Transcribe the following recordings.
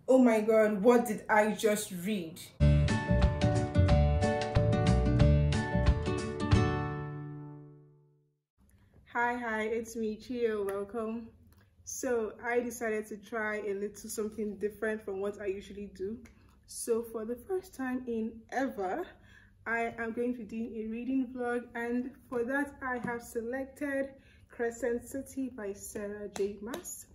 Oh my god, what did I just read? Hi, it's me, Chio. Welcome. So I decided to try a little something different from what I usually do. So for the first time in ever, I am going to be doing a reading vlog, and for that I have selected Crescent City by Sarah J. Maas.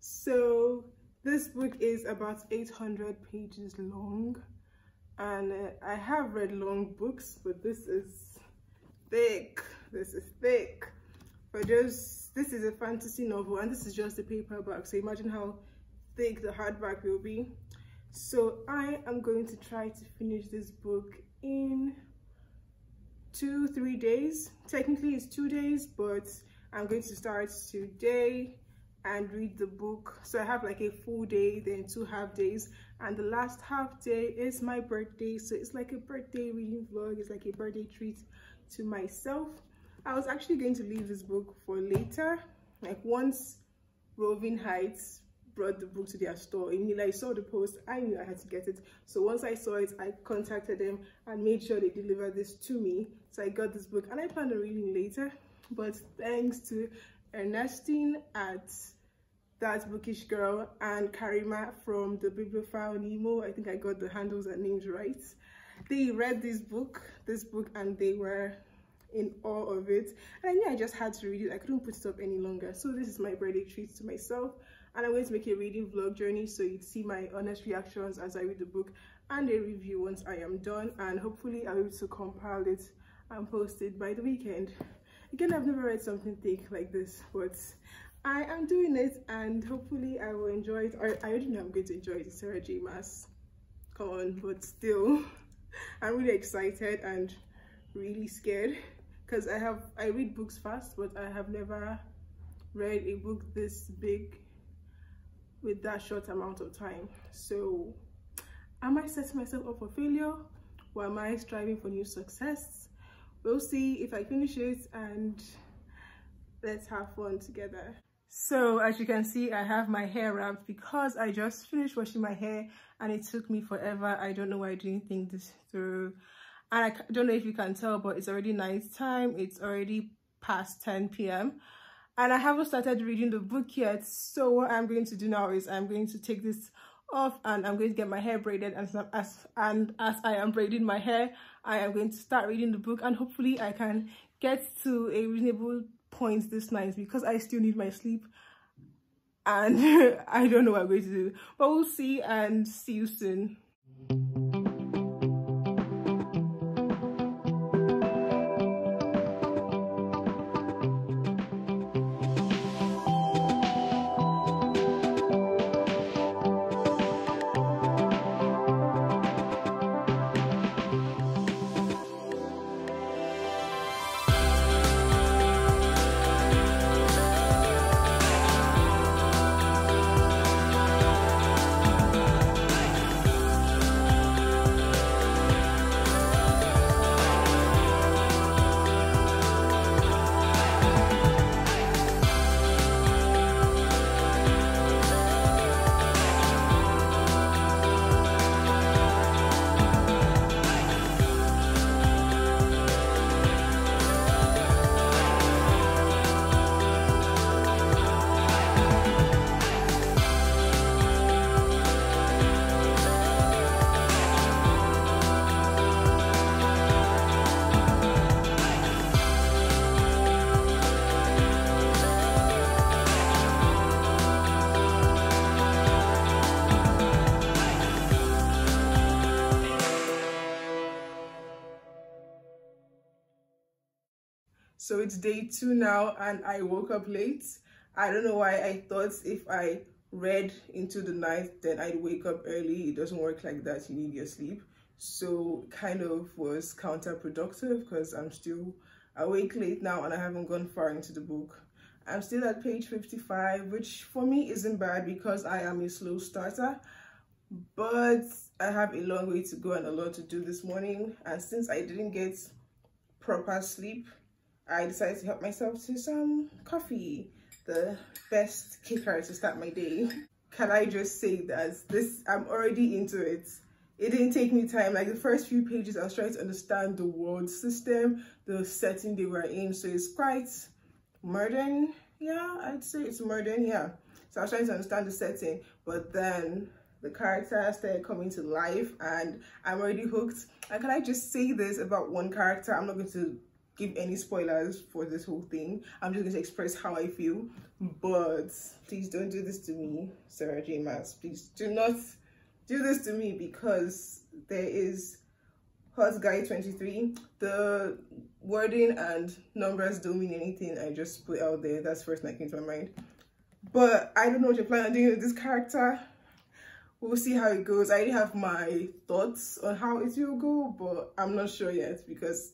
So this book is about 800 pages long, and I have read long books, but this is thick. This is thick. But this is a fantasy novel, and this is just a paperback, so imagine how thick the hardback will be. So I am going to try to finish this book in 2-3 days. Technically it's 2 days, but I'm going to start today and read the book. So I have like a full day, then 2 half days, and the last half day is my birthday. So it's like a birthday reading vlog. It's like a birthday treat to myself. I was actually going to leave this book for later, like once Roving Heights brought the book to their store. I saw the post, I knew I had to get it. So once I saw it, I contacted them and made sure they delivered this to me. So I got this book, and I plan on reading later. But thanks to Ernestine at That Bookish Girl and Karima from the Bibliophile Nemo, I think I got the handles and names right. They read this book, and they were in awe of it, and I knew I just had to read it. I couldn't put it up any longer. So this is my birthday treat to myself, and I'm going to make a reading vlog journey, so you'd see my honest reactions as I read the book and a review once I am done, and hopefully I'll be able to compile it and post it by the weekend. Again, I've never read something thick like this, but I am doing it, and hopefully I will enjoy it. Or I already know I'm going to enjoy it. It's Sarah J. Maas, come on. But still, I'm really excited and really scared, because I read books fast, but I have never read a book this big with that short amount of time. So am I setting myself up for failure, or am I striving for new success? We'll see if I finish it, and let's have fun together. So as you can see, I have my hair wrapped because I just finished washing my hair and it took me forever. I don't know why I didn't think this through. And I don't know if you can tell, but it's already night time. It's already past 10 p.m. and I haven't started reading the book yet. So what I'm going to do now is I'm going to take this off, and I'm going to get my hair braided, and as I am braiding my hair, I am going to start reading the book, and hopefully I can get to a reasonable point this night, because I still need my sleep, and I don't know what I'm going to do, but we'll see, and see you soon. So it's day 2 now, and I woke up late. I don't know why. I thought if I read into the night, then I'd wake up early. It doesn't work like that. You need your sleep. So kind of was counterproductive, because I'm still awake late now and I haven't gone far into the book. I'm still at page 55, which for me isn't bad because I am a slow starter, but I have a long way to go and a lot to do this morning. And since I didn't get proper sleep, I decided to help myself to some coffee, the best kicker to start my day. can I just say that this, I'm already into it. It didn't take me time. Like the first few pages, I was trying to understand the world system, the setting they were in. So it's quite modern. Yeah, I'd say it's modern. Yeah. So I was trying to understand the setting, but then the characters started coming to life and I'm already hooked. And can I just say this about one character? I'm not going to give any spoilers for this whole thing. I'm just going to express how I feel. But please don't do this to me, Sarah J. Maas. Please do not do this to me, because there is Hot Guy 23. The wording and numbers don't mean anything. I just put it out there. That's the first thing that came to my mind. But I don't know what you're planning on doing with this character. We'll see how it goes. I already have my thoughts on how it will go, but I'm not sure yet because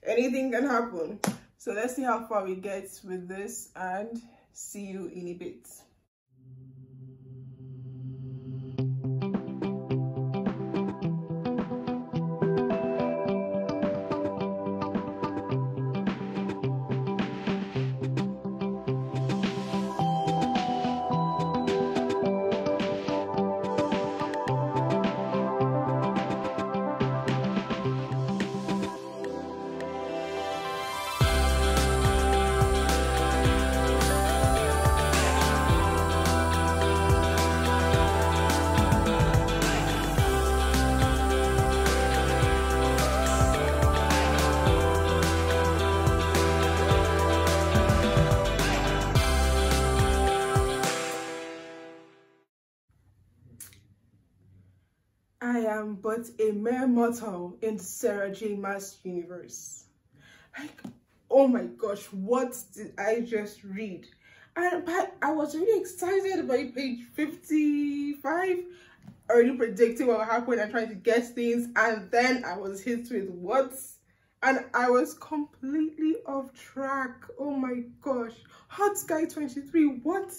anything can happen. So let's see how far we get with this and see you in a bit. I am but a mere mortal in the Sarah J. Maas universe. Like, oh my gosh, what did I just read? I was really excited by page 55, already predicting what would happen and trying to guess things, and then I was hit with what? And I was completely off track. Oh my gosh. Hot Guy 23, what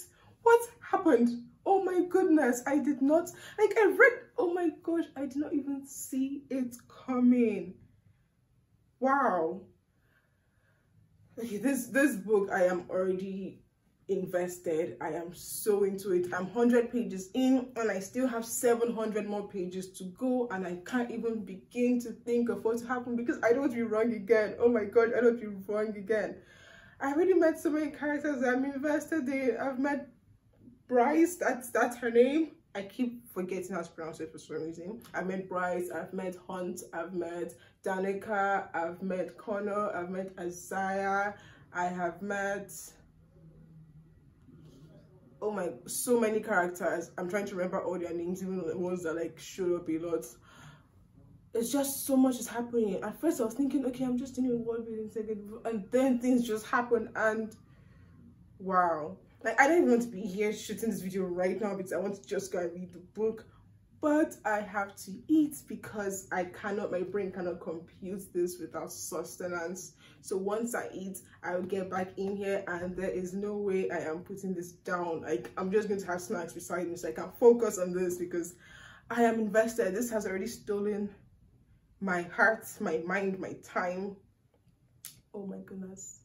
happened? Oh my goodness, I did not, like I read, oh my gosh, I did not even see it coming. Wow. Okay, this book, I am already invested. I am so into it. I'm 100 pages in and I still have 700 more pages to go, and I can't even begin to think of what happened because I don't want to be wrong again. Oh my god, I don't want to be wrong again. I already met so many characters that I'm invested in. I've met Bryce, that's her name. I keep forgetting how to pronounce it for some reason. I've met Bryce, I've met Hunt, I've met Danica, I've met Connor, I've met Isaiah, I have met, oh my, so many characters. I'm trying to remember all their names, even the ones that like showed up a lot. It's just so much is happening. At first I was thinking, okay, I'm just doing world building second, and then things just happen and wow. Like, I don't even want to be here shooting this video right now because I want to just go and read the book, but I have to eat because my brain cannot compute this without sustenance. So once I eat, I'll get back in here and there is no way I am putting this down. Like, I'm just going to have snacks beside me so I can focus on this because I am invested. This has already stolen my heart, my mind, my time. Oh my goodness.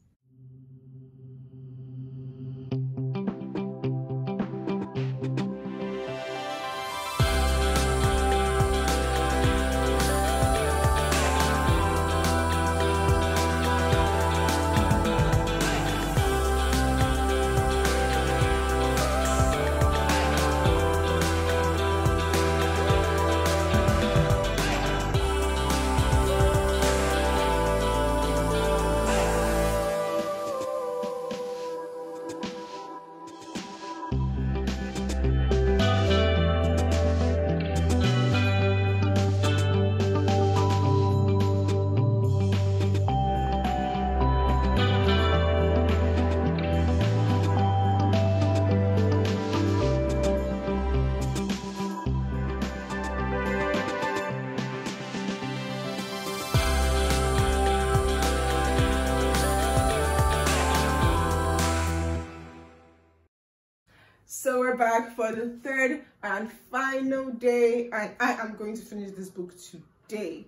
So we're back for the third and final day, and I am going to finish this book today.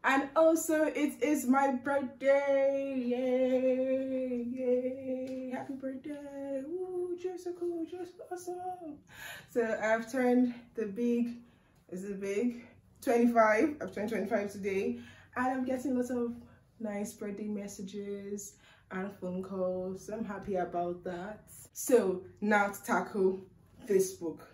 And also it is my birthday. Yay, yay, happy birthday. Woo, just so cool, just awesome. So I've turned the big, is it big? 25. I've turned 25 today, and I'm getting lots of nice birthday messages and phone calls. So I'm happy about that. So now to tackle this book.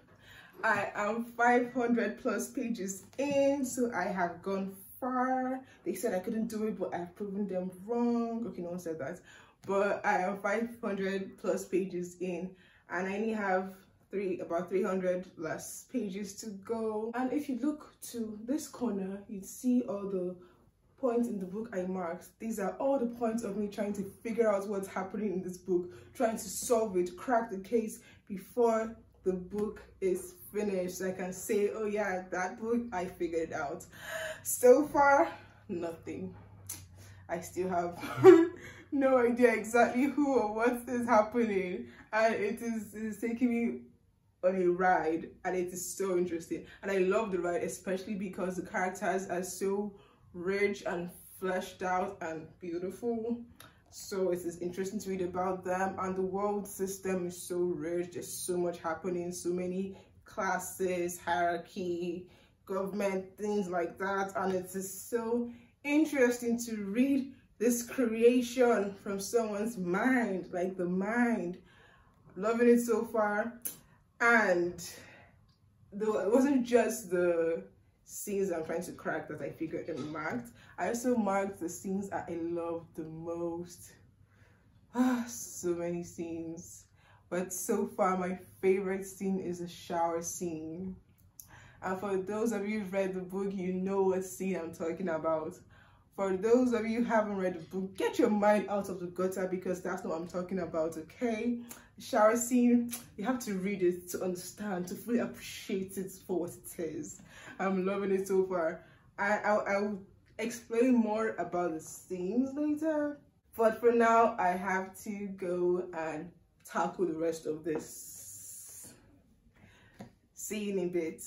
I am 500 plus pages in, so I have gone far. They said I couldn't do it, but I've proven them wrong. Okay, no one said that, but I am 500 plus pages in, and I only have about 300 less pages to go. And if you look to this corner, you'd see all the points in the book I marked. These are all the points of me trying to figure out what's happening in this book, trying to solve it, crack the case before the book is finished, so I can say, oh yeah, that book, I figured it out. So far, nothing. I still have no idea exactly who or what is happening, and it is taking me on a ride, and it is so interesting. And I love the ride, especially because the characters are so rich and fleshed out and beautiful. So it is interesting to read about them, and the world system is so rich. There's so much happening, so many classes, hierarchy, government, things like that, and it is so interesting to read this creation from someone's mind, like the mind. Loving it so far. And though it wasn't just the scenes I'm trying to crack that I figured and marked, I also marked the scenes I loved the most. So many scenes, but so far my favorite scene is the shower scene. And for those of you who've read the book, you know what scene I'm talking about. For those of you who haven't read the book, get your mind out of the gutter, because that's not what I'm talking about, okay? The shower scene, you have to read it to understand, to fully appreciate it for what it is. I'm loving it so far. I'll explain more about the scenes later, but for now, I have to go and tackle the rest of this. See you in a bit.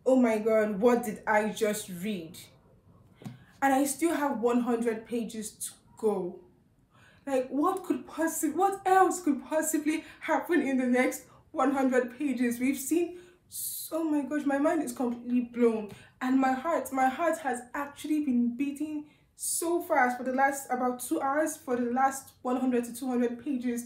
Oh my god, what did I just read? And I still have 100 pages to go. Like, what else could possibly happen in the next 100 pages? We've seen, oh my gosh, my mind is completely blown. And my heart has actually been beating so fast for the last about 2 hours for the last 100 to 200 pages.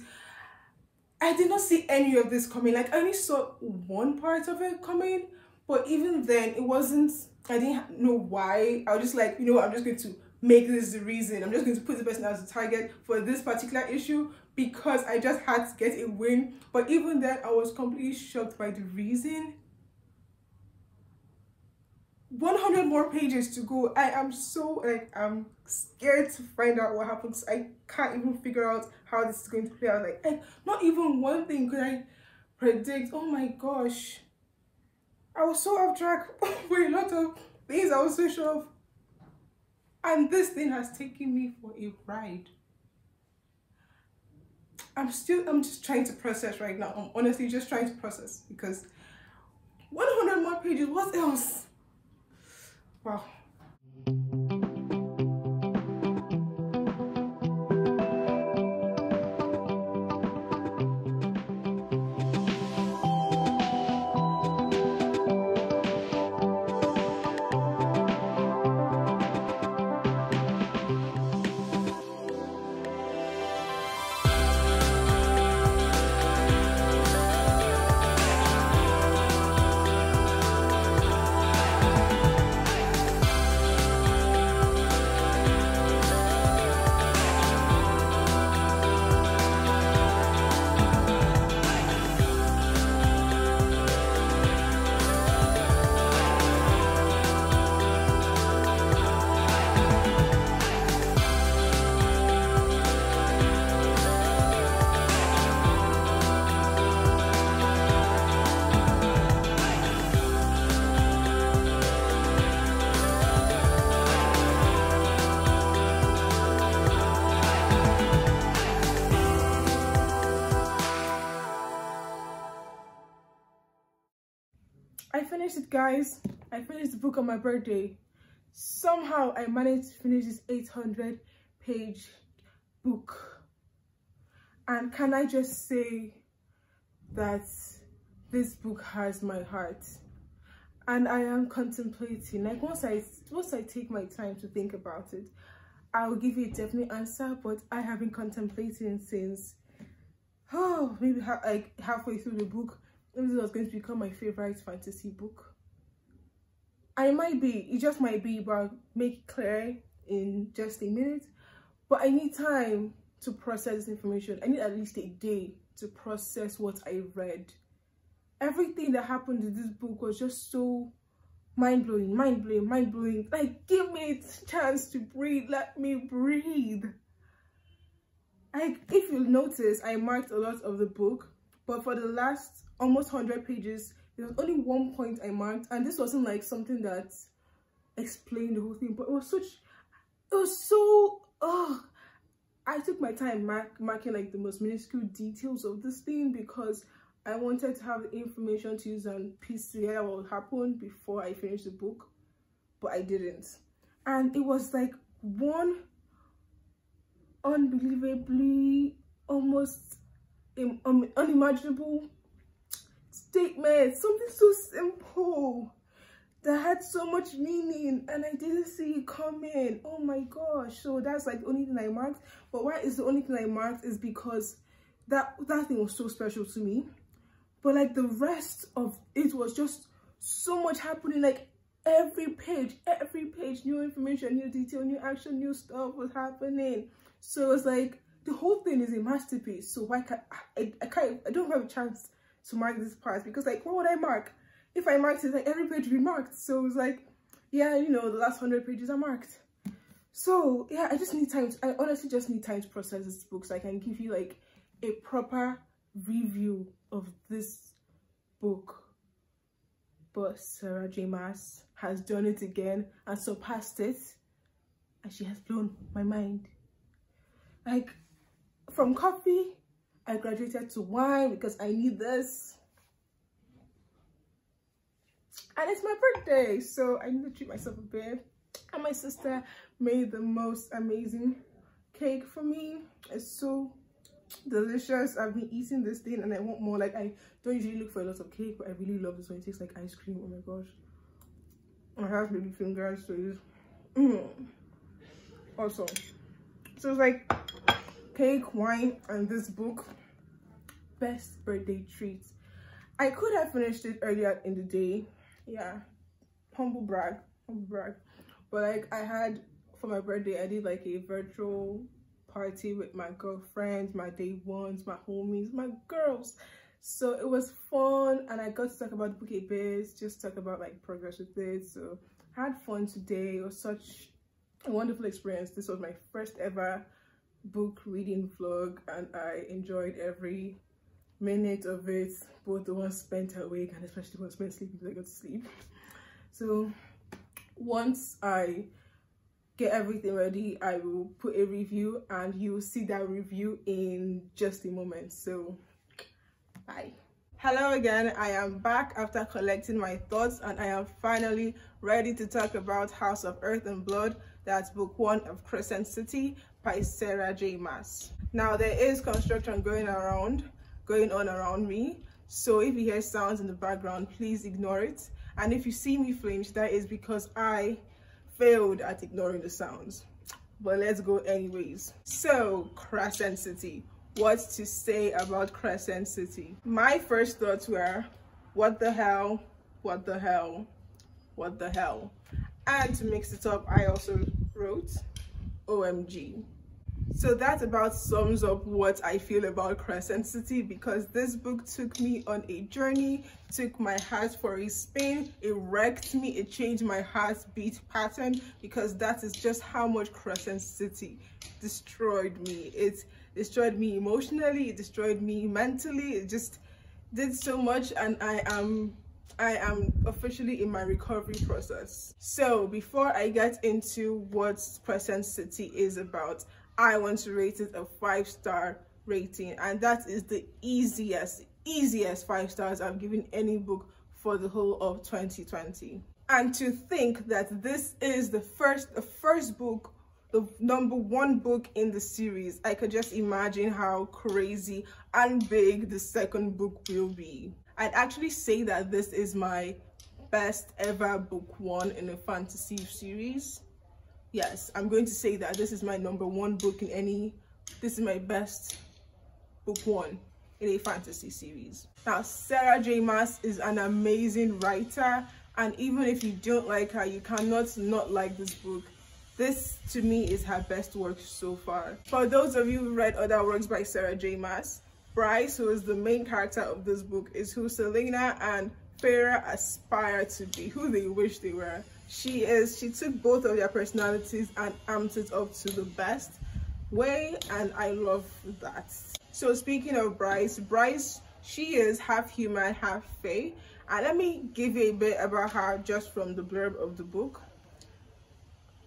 I did not see any of this coming. Like, I only saw one part of it coming, but even then it wasn't, I didn't know why. I was just like, you know what, I'm just going to make this the reason. I'm just going to put the person as a target for this particular issue because I just had to get a win. But even then, I was completely shocked by the reason. 100 more pages to go. I am so, like, I'm scared to find out what happens. I can't even figure out how this is going to play out. Like not even one thing could I predict. Oh my gosh. I was so off track for a lot of things I was so sure of. And this thing has taken me for a ride. I'm just trying to process right now. I'm honestly just trying to process, because 100 more pages, what else? Wow. I finished it, guys. I finished the book on my birthday. Somehow I managed to finish this 800-page book. And can I just say that this book has my heart? And I am contemplating, like once I take my time to think about it, I will give you a definite answer, but I have been contemplating since, maybe like halfway through the book, if this was going to become my favorite fantasy book. It just might be, but I'll make it clear in just a minute. But I need time to process this information. I need at least a day to process what I read. Everything that happened in this book was just so mind-blowing. Like, give me a chance to breathe. Let me breathe. Like, if you'll notice, I marked a lot of the book, but for the last almost 100 pages, there was only one point I marked, and this wasn't like something that explained the whole thing, but I took my time marking like the most minuscule details of this thing, because I wanted to have the information to use and piece together what would happen before I finished the book, but I didn't. And it was like one unbelievably, almost unimaginable statement, something so simple that had so much meaning, and I didn't see it coming. Oh my gosh. So that's like the only thing I marked. But why is the only thing I marked is because that thing was so special to me. But like the rest of it was just so much happening. Like every page, new information, new detail, new action, new stuff was happening. So it's like the whole thing is a masterpiece. So why can't I don't have a chance to mark this part, because like what would I mark? If I marked it, like every page would be marked. So it was like, yeah, you know, the last 100 pages are marked. So yeah, I honestly just need time to process this book so I can give you like a proper review of this book. But Sarah J. Maas has done it again and surpassed it, and she has blown my mind. Like, from coffee, I graduated to wine because I need this. And it's my birthday, so I need to treat myself a bit. And my sister made the most amazing cake for me. It's so delicious. I've been eating this thing and I want more. Like, I don't usually look for a lot of cake, but I really love this one. It tastes like ice cream. Oh my gosh. I have baby fingers, so it's awesome. So it's like cake, wine, and this book. Best birthday treat. I could have finished it earlier in the day. Yeah, humble brag. But like, I had, for my birthday, I did like a virtual party with my girlfriends, my day ones, my homies, my girls. So it was fun, and I got to talk about the book a bit, just talk about like progress with it. So I had fun today. It was such a wonderful experience. This was my first ever book reading vlog, and I enjoyed every minute of it, both the ones spent awake and especially the ones spent sleeping because I got to sleep. So once I get everything ready, I will put a review and you will see that review in just a moment. So bye. Hello again, I am back after collecting my thoughts and I am finally ready to talk about House of Earth and Blood. That's book 1 of Crescent City by Sarah J. Maas. Now there is construction going on around me, so if you hear sounds in the background, please ignore it. And if you see me flinch, that is because I failed at ignoring the sounds. But let's go anyways. So Crescent City. What to say about Crescent City? My first thoughts were, what the hell, what the hell, what the hell? And to mix it up, I also wrote OMG. So that about sums up what I feel about Crescent City, because this book took me on a journey, took my heart for a spin, it wrecked me, it changed my heartbeat pattern, because that is just how much Crescent City destroyed me. It destroyed me emotionally, it destroyed me mentally, it just did so much, and I am officially in my recovery process. So before I get into what Crescent City is about, I want to rate it a 5-star rating, and that is the easiest 5 stars I've given any book for the whole of 2020. And to think that this is the first book, the #1 book in the series, I could just imagine how crazy and big the second book will be. I'd actually say that this is my best ever book 1 in a fantasy series. Yes, I'm going to say that this is my #1 book in any, this is my best book 1 in a fantasy series. Now, Sarah J. Maas is an amazing writer, and even if you don't like her, you cannot not like this book. This, to me, is her best work so far. For those of you who read other works by Sarah J. Maas, Bryce, who is the main character of this book, is who Selena and Feyre aspire to be, who they wish they were. She took both of their personalities and amped it up to the best way, and I love that. So speaking of Bryce, she is half human, half fae, and let me give you a bit about her just from the blurb of the book.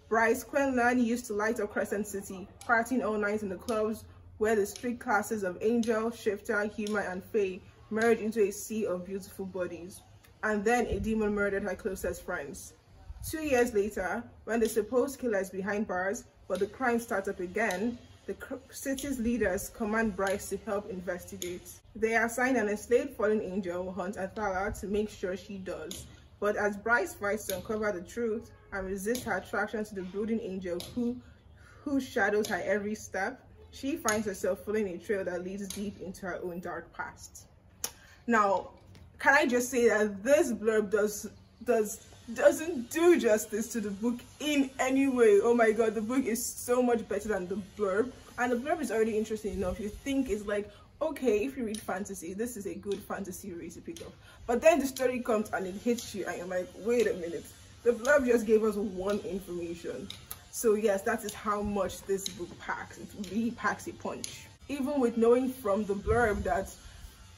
Bryce Quinlan used to light up Crescent City, partying all night in the clubs where the strict classes of angel, shifter, human, and fae merged into a sea of beautiful bodies. And then a demon murdered her closest friends. 2 years later, when the supposed killer is behind bars, but the crime starts up again, the city's leaders command Bryce to help investigate. They assign an enslaved fallen angel, Hunt Athala, to make sure she does. But as Bryce fights to uncover the truth and resist her attraction to the brooding angel who shadows her every step, she finds herself following a trail that leads deep into her own dark past. Now, can I just say that this blurb doesn't do justice to the book in any way. Oh my god, the book is so much better than the blurb, and the blurb is already interesting enough. You think it's like, okay, if you read fantasy, this is a good fantasy read to pick up. But then the story comes and it hits you and you're like, wait a minute, the blurb just gave us one information. So yes, that is how much this book packs. It really packs a punch. Even with knowing from the blurb that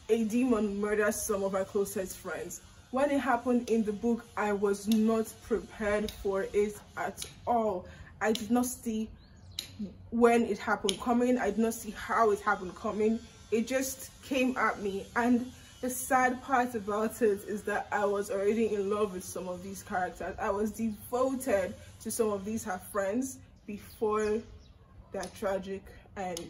a demon murders some of our closest friends, when it happened in the book, I was not prepared for it at all. I did not see when it happened coming. I did not see how it happened coming. It just came at me. And the sad part about it is that I was already in love with some of these characters. I was devoted to some of these her friends before their tragic end.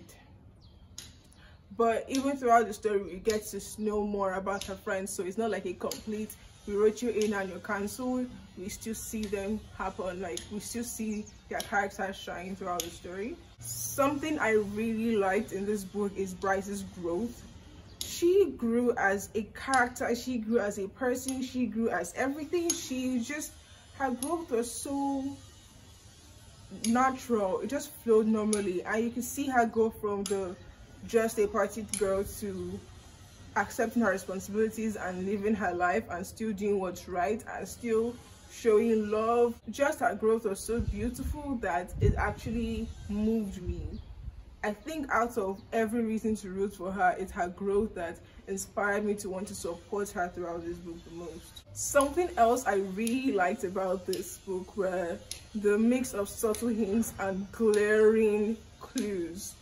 But even throughout the story, we get to know more about her friends, so it's not like a complete, we wrote you in and you're cancelled. We still see them happen, like we still see their characters shine throughout the story. Something I really liked in this book is Bryce's growth. She grew as a character, she grew as a person, she grew as everything. Her growth was so natural, it just flowed normally, and you can see her go from just a party girl to accepting her responsibilities and living her life and still doing what's right and still showing love. Just her growth was so beautiful that it actually moved me. I think out of every reason to root for her, it's her growth that inspired me to want to support her throughout this book the most. Something else I really liked about this book were the mix of subtle hints and glaring clues.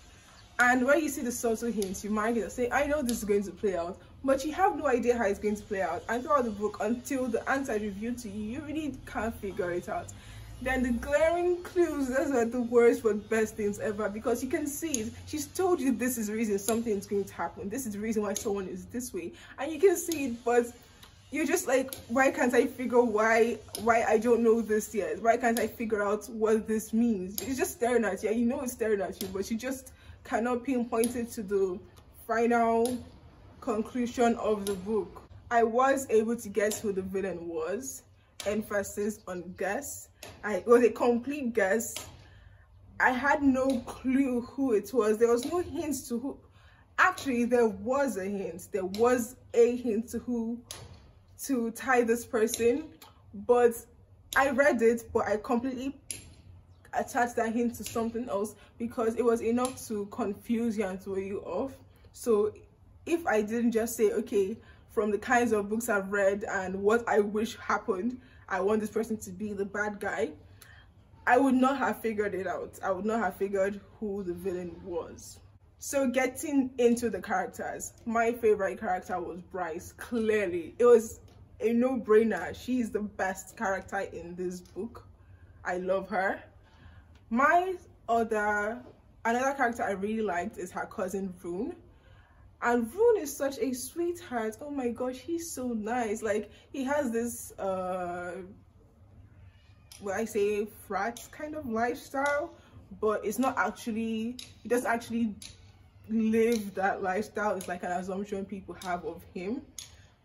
And when you see the subtle hints, you might get to say, I know this is going to play out, but you have no idea how it's going to play out. And throughout the book, until the answer is revealed to you, you really can't figure it out. Then the glaring clues, those are the worst but best things ever, because you can see it. She's told you this is the reason something is going to happen. This is the reason why someone is this way. And you can see it, but you're just like, why can't I figure why I don't know this yet? Why can't I figure out what this means? It's just staring at you. You know it's staring at you, but you just cannot pinpoint it to the final conclusion of the book. I was able to guess who the villain was. Emphasis on guess. It was a complete guess. I had no clue who it was. There was no hint to who. Actually, there was a hint. There was a hint to who to tie this person, but I read it, but I completely attached that hint to something else because it was enough to confuse you and throw you off. So if I didn't just say, okay, from the kinds of books I've read and what I wish happened, I want this person to be the bad guy, I would not have figured it out. I would not have figured who the villain was. So getting into the characters, my favorite character was Bryce. Clearly, it was a no-brainer. She's the best character in this book. I love her. Another character I really liked is her cousin Rune. And Rune is such a sweetheart. Oh my gosh, he's so nice. Like, he has this what I say, frat kind of lifestyle, but it's not actually, he doesn't actually live that lifestyle. It's like an assumption people have of him,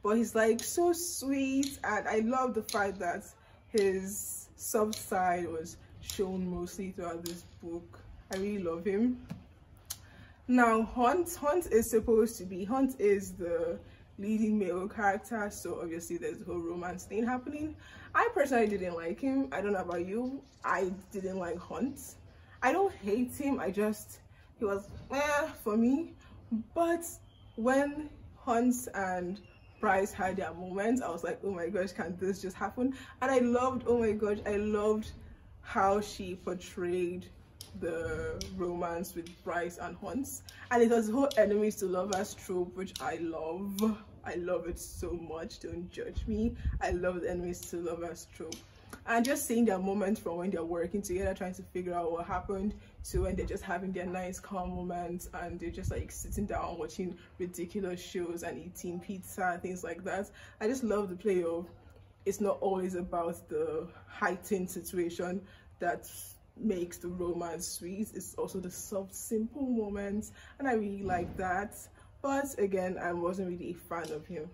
but he's like so sweet. And I love the fact that his soft side was shown mostly throughout this book. I really love him. Now Hunt is the leading male character, so obviously there's the whole romance thing happening. I personally didn't like him. I don't know about you. I didn't like Hunt. I don't hate him, he was for me. But when Hunt and Bryce had their moments, I was like, oh my gosh, can this just happen? And I loved how she portrayed the romance with Bryce and Hunt. And it was the whole enemies to lovers trope, which I love it so much. Don't judge me. I love the enemies to lovers trope. And just seeing their moments from when they're working together trying to figure out what happened to when they're just having their nice calm moments and they're just like sitting down watching ridiculous shows and eating pizza and things like that. I just love the play of, it's not always about the heightened situation that makes the romance sweet. It's also the soft, simple moments, and I really like that. But again, I wasn't really a fan of him.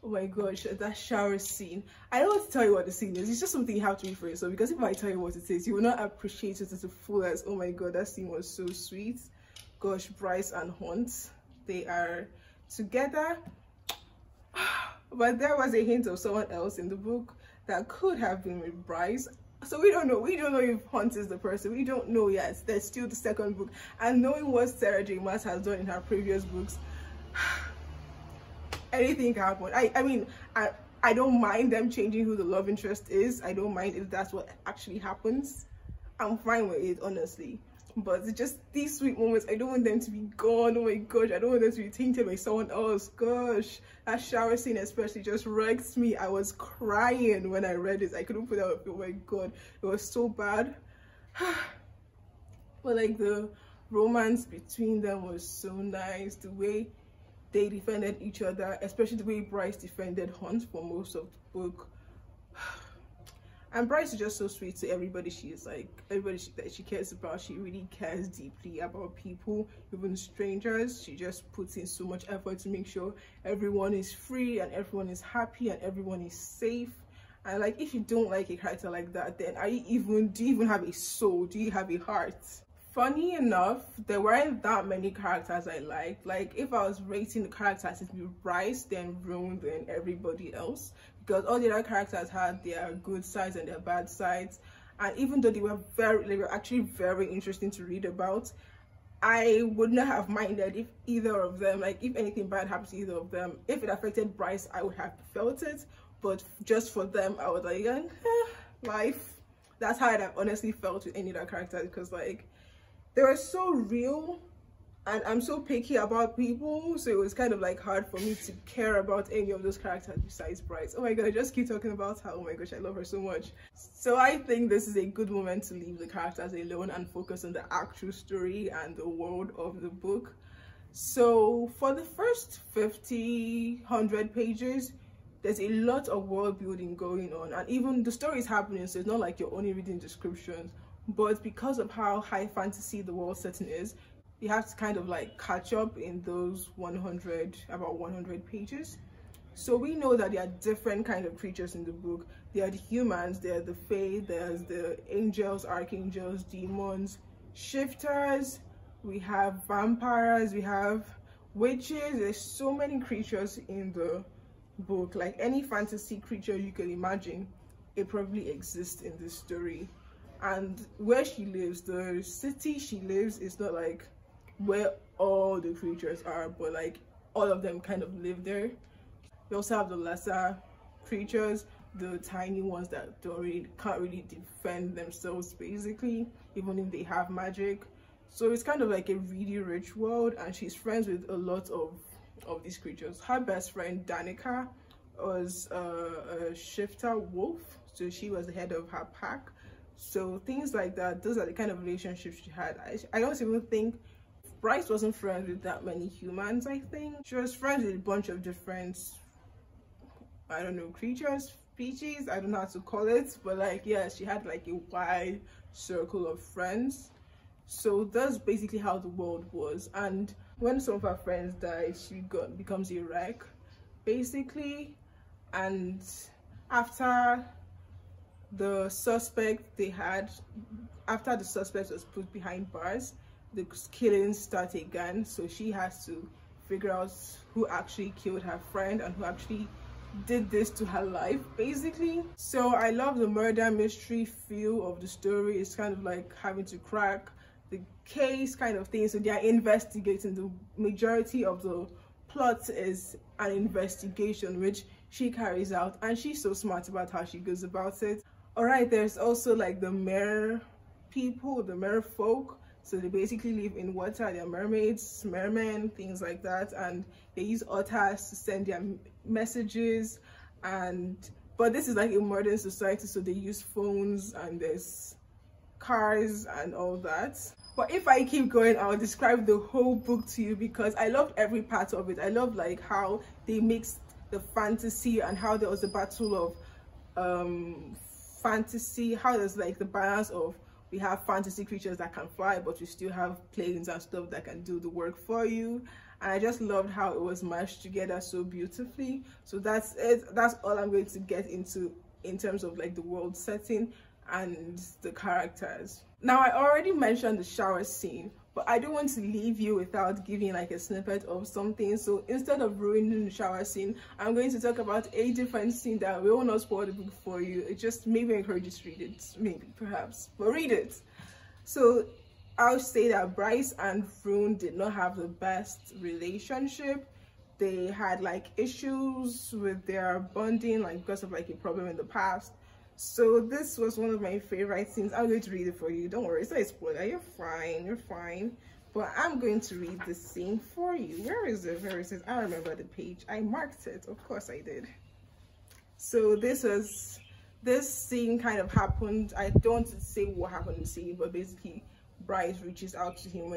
Oh my gosh, that shower scene. I don't want to tell you what the scene is. It's just something you have to read for yourself, because if I tell you what it is, you will not appreciate it to the fullest. Oh my god, that scene was so sweet. Gosh, Bryce and Hunt, they are together. But there was a hint of someone else in the book that could have been with Bryce. So we don't know if Hunt is the person. We don't know yet. There's still the second book, and knowing what Sarah J Maas has done in her previous books, anything can happen. I mean, I don't mind them changing who the love interest is. I don't mind if that's what actually happens. I'm fine with it, honestly. But it's just these sweet moments, I don't want them to be gone. Oh my gosh, I don't want them to be tainted by someone else. Gosh, that shower scene especially just wrecked me. I was crying when I read it. I couldn't put out. Oh my god, it was so bad. But like, the romance between them was so nice. The way they defended each other, especially the way Bryce defended Hunt for most of the book. And Bryce is just so sweet to everybody. She is like, everybody that she cares about, she really cares deeply about people, even strangers. She just puts in so much effort to make sure everyone is free and everyone is happy and everyone is safe. And like, if you don't like a character like that, then do you even have a soul? Do you have a heart? Funny enough, there weren't that many characters I liked. Like, if I was rating the characters, it'd be Bryce, then Rune, then everybody else, because all the other characters had their good sides and their bad sides. And even though they were actually very interesting to read about, I would not have minded if either of them, like if anything bad happens to either of them. If it affected Bryce, I would have felt it, but just for them, I was like, life. That's how I honestly felt with any of their characters, because like they were so real, and I'm so picky about people, so it was kind of like hard for me to care about any of those characters besides Bryce. Oh my god, I just keep talking about her. Oh my gosh, I love her so much. So I think this is a good moment to leave the characters alone and focus on the actual story and the world of the book. So for the first 100 pages, there's a lot of world building going on, and even the story is happening, so it's not like you're only reading descriptions. But because of how high fantasy the world setting is, you have to kind of like catch up in those about 100 pages. So we know that there are different kind of creatures in the book. There are the humans, there are the fae, there's the angels, archangels, demons, shifters, we have vampires, we have witches. There's so many creatures in the book. Like any fantasy creature you can imagine, it probably exists in this story. And where she lives, the city she lives, is not like where all the creatures are, but like all of them kind of live there. We also have the lesser creatures, the tiny ones that can't really defend themselves basically, even if they have magic. So it's kind of like a really rich world, and she's friends with a lot of these creatures. Her best friend Danica was a shifter wolf, so she was the head of her pack. So things like that, those are the kind of relationships she had. I don't even think Bryce wasn't friends with that many humans. I think she was friends with a bunch of different, I don't know, creatures, species, I don't know how to call it, but like, yeah, she had like a wide circle of friends. So that's basically how the world was. And when some of her friends died, she becomes a wreck basically. And after the suspect after the suspect was put behind bars, the killings start again. So she has to figure out who actually killed her friend and who actually did this to her life basically. So I love the murder mystery feel of the story. It's kind of like having to crack the case kind of thing. So they are investigating. The majority of the plot is an investigation which she carries out, and she's so smart about how she goes about it. All right, there's also like the mer people, the mer folk. So they basically live in water. They're mermaids, mermen, things like that, and they use otters to send their messages. But this is like a modern society, so they use phones and there's cars and all that. But if I keep going, I'll describe the whole book to you, because I loved every part of it. I love like how they mixed the fantasy and how there was a battle of fantasy, how there's like the balance of, we have fantasy creatures that can fly, but we still have planes and stuff that can do the work for you. And I just loved how it was mashed together so beautifully. So that's it. That's all I'm going to get into in terms of like the world setting and the characters. Now, I already mentioned the shower scene, but I don't want to leave you without giving like a snippet of something. So instead of ruining the shower scene, I'm going to talk about a different scene that will not spoil the book for you. It just maybe encourage you to read it, maybe, perhaps, but read it. So I'll say that Bryce and Rune did not have the best relationship. They had like issues with their bonding, like because of like a problem in the past. So this was one of my favorite scenes. I'm going to read it for you. Don't worry, it's not a spoiler. You're fine, you're fine. But I'm going to read the scene for you. Where is it? Where is it? I remember the page. I marked it. Of course I did. So this scene kind of happened. I don't say what happened in the scene, but basically Bryce reaches out to him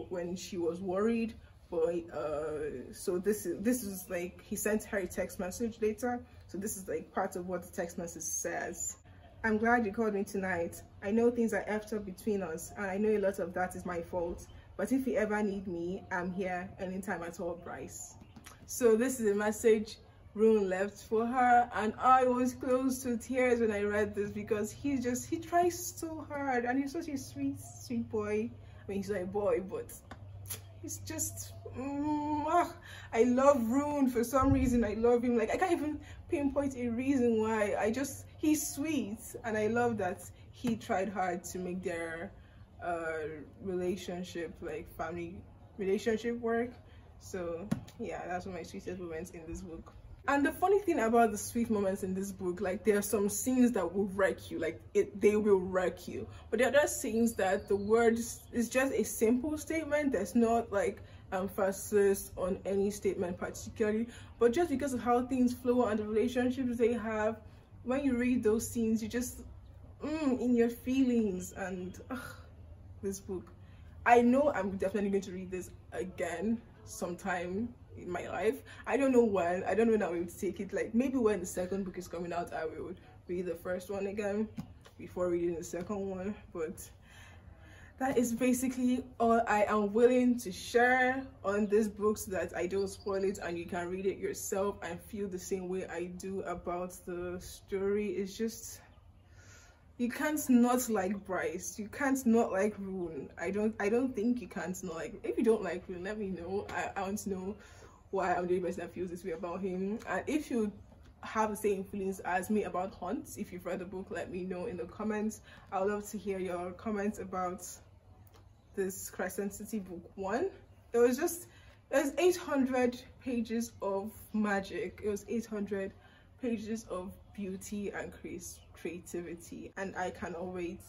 when she was worried. But so this is like, he sent her a text message later. So this is like part of what the text message says. I'm glad you called me tonight. I know things are effed up between us, and I know a lot of that is my fault. But if you ever need me, I'm here anytime at all, Bryce. So this is a message Rune left for her, and I was close to tears when I read this, because he tries so hard, and he's such a sweet boy. I mean, he's not a boy, but he's just I love Rune. For some reason I love him. Like, I can't even pinpoint a reason why. He's sweet, and I love that he tried hard to make their relationship, like family relationship work. So yeah, that's one of my sweetest moments in this book. And the funny thing about the sweet moments in this book, like there are some scenes that will wreck you, like they will wreck you, but there are other scenes that the words is just a simple statement. There's not like emphasis on any statement particularly, but just because of how things flow and the relationships they have, when you read those scenes, you just in your feelings. And this book, I know I'm definitely going to read this again sometime in my life. I don't know when. I don't know when I will take it. Like maybe when the second book is coming out, I will read the first one again before reading the second one. But that is basically all I am willing to share on this book, so that I don't spoil it and you can read it yourself and feel the same way I do about the story. It's just, you can't not like Bryce, you can't not like Rune. I don't think you can't not like. If you don't like Rune, let me know. I want to know why I'm the only person that feels this way about him. And if you have the same feelings as me about Hunt, if you've read the book, let me know in the comments. I would love to hear your comments about this Crescent City book 1. There's 800 pages of magic. It was 800 pages of beauty and creativity, and I cannot wait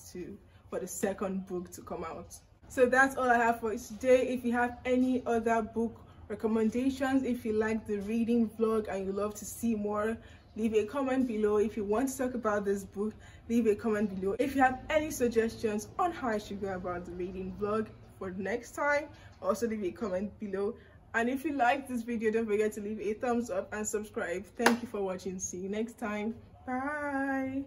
for the second book to come out. So that's all I have for today. If you have any other book recommendations, if you like the reading vlog and you love to see more, leave a comment below. If you want to talk about this book, leave a comment below. If you have any suggestions on how I should go about the reading vlog for next time, also leave a comment below. And if you like this video, don't forget to leave a thumbs up and subscribe. Thank you for watching. See you next time. Bye.